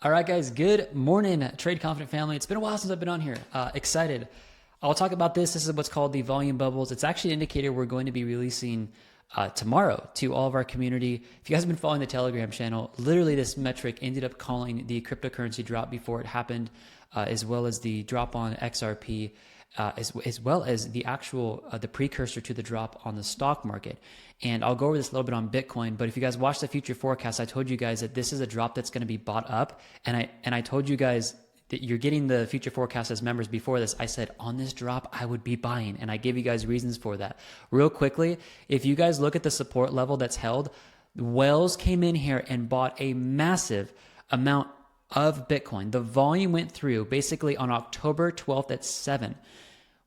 All right, guys, good morning, Trade Confident family. It's been a while since I've been on here. Excited. I'll talk about this. This is what's called the volume bubbles. It's actually an indicator we're going to be releasing tomorrow to all of our community. If you guys have been following the Telegram channel, literally this metric ended up calling the cryptocurrency drop before it happened, as well as the drop on XRP, as well as the actual the precursor to the drop on the stock market. And I'll go over this a little bit on Bitcoin, but if you guys watch the future forecast, I told you guys that this is a drop that's going to be bought up, and I told you guys that you're getting the future forecast as members. Before this, I said on this drop I would be buying, and I gave you guys reasons for that. Real quickly, if you guys look at the support level that's held, Wells came in here and bought a massive amount of Bitcoin. The volume went through basically on October 12th at 7.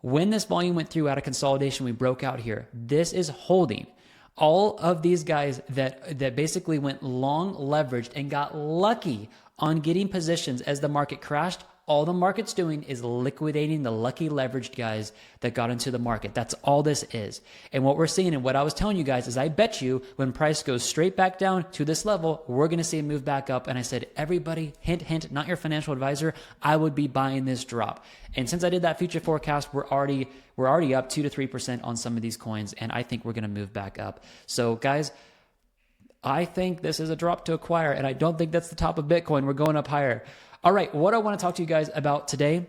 When this volume went through out of consolidation, we broke out here. This is holding. All of these guys that basically went long leveraged and got lucky on getting positions as the market crashed, all the market's doing is liquidating the lucky leveraged guys that got into the market. That's all this is. And what we're seeing, and what I was telling you guys, is I bet you when price goes straight back down to this level, we're going to see it move back up. And I said, everybody, hint, hint, not your financial advisor, I would be buying this drop. And since I did that future forecast, we're already up 2 to 3% on some of these coins. And I think we're going to move back up. So guys, I think this is a drop to acquire, and I don't think that's the top of Bitcoin. We're going up higher. All right, what I want to talk to you guys about today,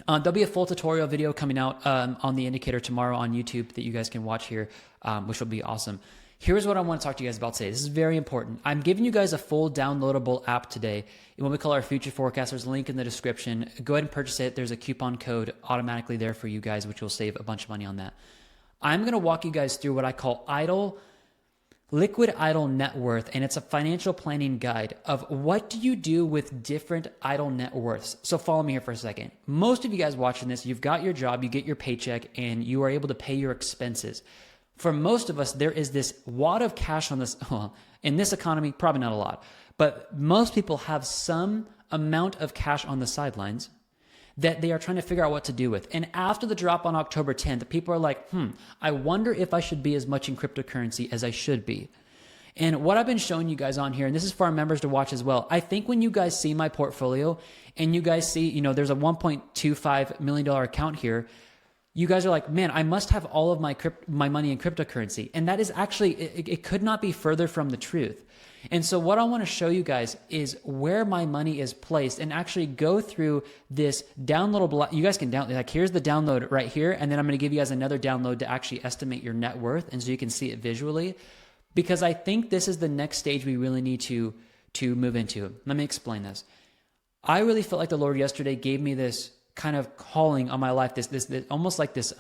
there'll be a full tutorial video coming out on the indicator tomorrow on YouTube that you guys can watch here, which will be awesome. Here's what I want to talk to you guys about today. This is very important. I'm giving you guys a full downloadable app today in what we call our future forecast. There's a link in the description. Go ahead and purchase it. There's a coupon code automatically there for you guys, which will save a bunch of money on that. I'm going to walk you guys through what I call liquid idle net worth, and it's a financial planning guide of what do you do with different idle net worths. So follow me here for a second. Most of you guys watching this, you've got your job, you get your paycheck, and you are able to pay your expenses. For most of us, there is this wad of cash on this, well, in this economy, probably not a lot, but most people have some amount of cash on the sidelines that they are trying to figure out what to do with. And after the drop on October 10th, people are like, I wonder if I should be as much in cryptocurrency as I should be. And what I've been showing you guys on here, and this is for our members to watch as well, I think when you guys see my portfolio and you guys see, there's a $1.25 million account here, you guys are like, man, I must have all of my money in cryptocurrency. And that is actually, it could not be further from the truth. And so what I want to show you guys is where my money is placed and actually go through this downloadable. You guys can download, like here's the download right here. And then I'm going to give you guys another download to actually estimate your net worth. And so you can see it visually, because I think this is the next stage we really need to move into. Let me explain this. I really felt like the Lord yesterday gave me this kind of calling on my life, this almost like this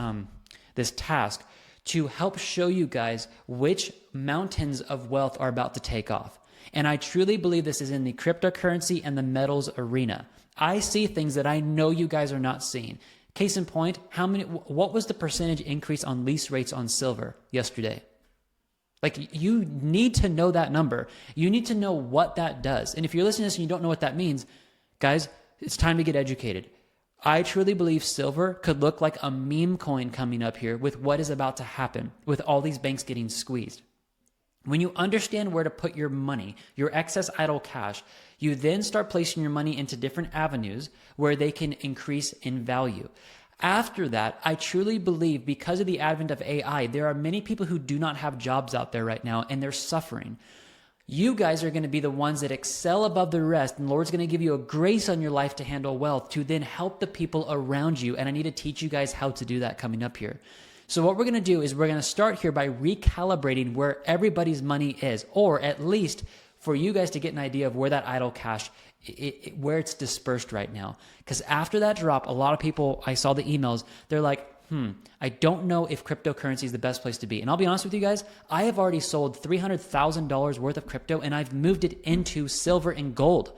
task to help show you guys which mountains of wealth are about to take off. And I truly believe this is in the cryptocurrency and the metals arena. I see things that I know you guys are not seeing. Case in point, what was the percentage increase on lease rates on silver yesterday? Like, you need to know that number. You need to know what that does. And if you're listening to this and you don't know what that means, guys, it's time to get educated. I truly believe silver could look like a meme coin coming up here with what is about to happen with all these banks getting squeezed. When you understand where to put your money, your excess idle cash, you then start placing your money into different avenues where they can increase in value. After that, I truly believe because of the advent of AI, there are many people who do not have jobs out there right now and they're suffering. You guys are going to be the ones that excel above the rest, and the Lord's going to give you a grace on your life to handle wealth, to then help the people around you. And I need to teach you guys how to do that coming up here. So what we're going to do is we're going to start here by recalibrating where everybody's money is, or at least for you guys to get an idea of where that idle cash, where it's dispersed right now. Because after that drop, a lot of people, I saw the emails, they're like, I don't know if cryptocurrency is the best place to be. And I'll be honest with you guys, I have already sold $300,000 worth of crypto and I've moved it into silver and gold.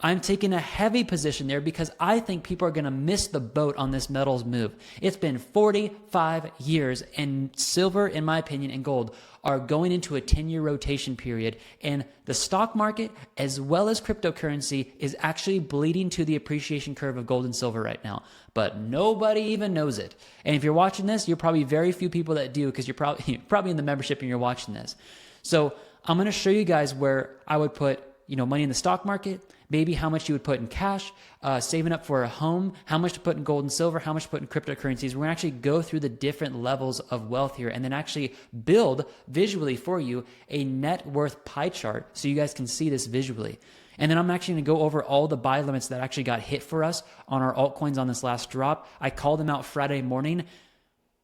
I'm taking a heavy position there because I think people are going to miss the boat on this metals move. It's been 45 years, and silver, in my opinion, and gold are going into a 10-year rotation period. And the stock market, as well as cryptocurrency, is actually bleeding to the appreciation curve of gold and silver right now. But nobody even knows it. And if you're watching this, you're probably very few people that do, because you're probably in the membership and you're watching this. So I'm going to show you guys where I would put money in the stock market, maybe how much you would put in cash, saving up for a home, how much to put in gold and silver, how much to put in cryptocurrencies. We're going to actually go through the different levels of wealth here and then actually build visually for you a net worth pie chart so you guys can see this visually. And then I'm actually going to go over all the buy limits that actually got hit for us on our altcoins on this last drop. I called them out Friday morning.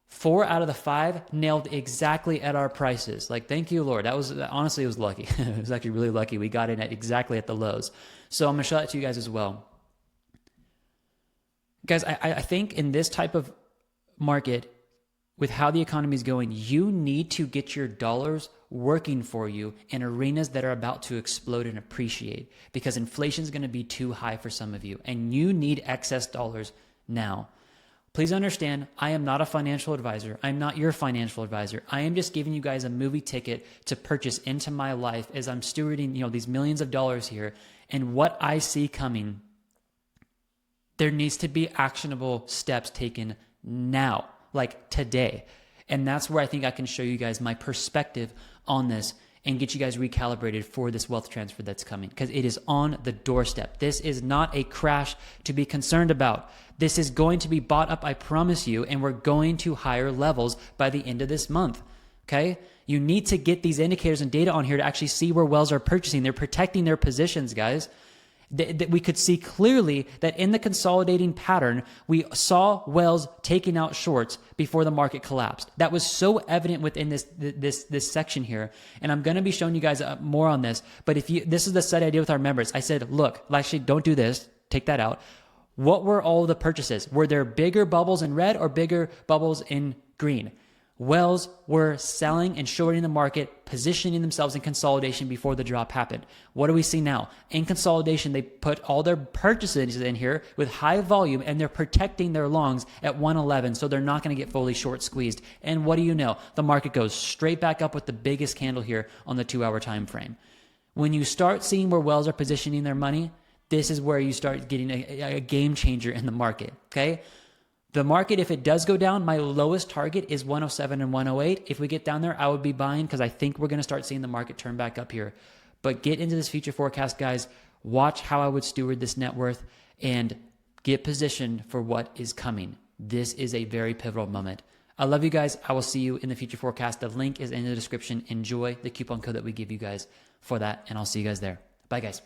4 out of the 5 nailed exactly at our prices. Like, thank you, Lord. Honestly, it was lucky. It was actually really lucky. We got in at exactly at the lows. So I'm going to show that to you guys as well. Guys, I think in this type of market, with how the economy is going, you need to get your dollars working for you in arenas that are about to explode and appreciate, because inflation is going to be too high for some of you and you need excess dollars now. Please understand, I am not a financial advisor. I'm not your financial advisor. I am just giving you guys a movie ticket to purchase into my life as I'm stewarding, these millions of dollars here. And what I see coming, there needs to be actionable steps taken now, like today. And that's where I think I can show you guys my perspective on this and get you guys recalibrated for this wealth transfer that's coming, because it is on the doorstep. This is not a crash to be concerned about. This is going to be bought up, I promise you, and we're going to higher levels by the end of this month, okay? You need to get these indicators and data on here to actually see where wells are purchasing. They're protecting their positions, guys. That we could see clearly that in the consolidating pattern, we saw wells taking out shorts before the market collapsed. That was so evident within this section here. And I'm going to be showing you guys more on this. But this is the study I did with our members. I said, look, actually don't do this. Take that out. What were all the purchases? Were there bigger bubbles in red or bigger bubbles in green? Wells were selling and shorting the market, positioning themselves in consolidation before the drop happened. What do we see now? In consolidation, they put all their purchases in here with high volume, and they're protecting their longs at 111, so they're not going to get fully short squeezed. And what do you know? The market goes straight back up with the biggest candle here on the 2-hour time frame. When you start seeing where wells are positioning their money, this is where you start getting a game changer in the market, okay? The market, if it does go down, my lowest target is 107 and 108. If we get down there, I would be buying, because I think we're going to start seeing the market turn back up here. But get into this future forecast, guys. Watch how I would steward this net worth and get positioned for what is coming. This is a very pivotal moment. I love you guys. I will see you in the future forecast. The link is in the description. Enjoy the coupon code that we give you guys for that, and I'll see you guys there. Bye, guys.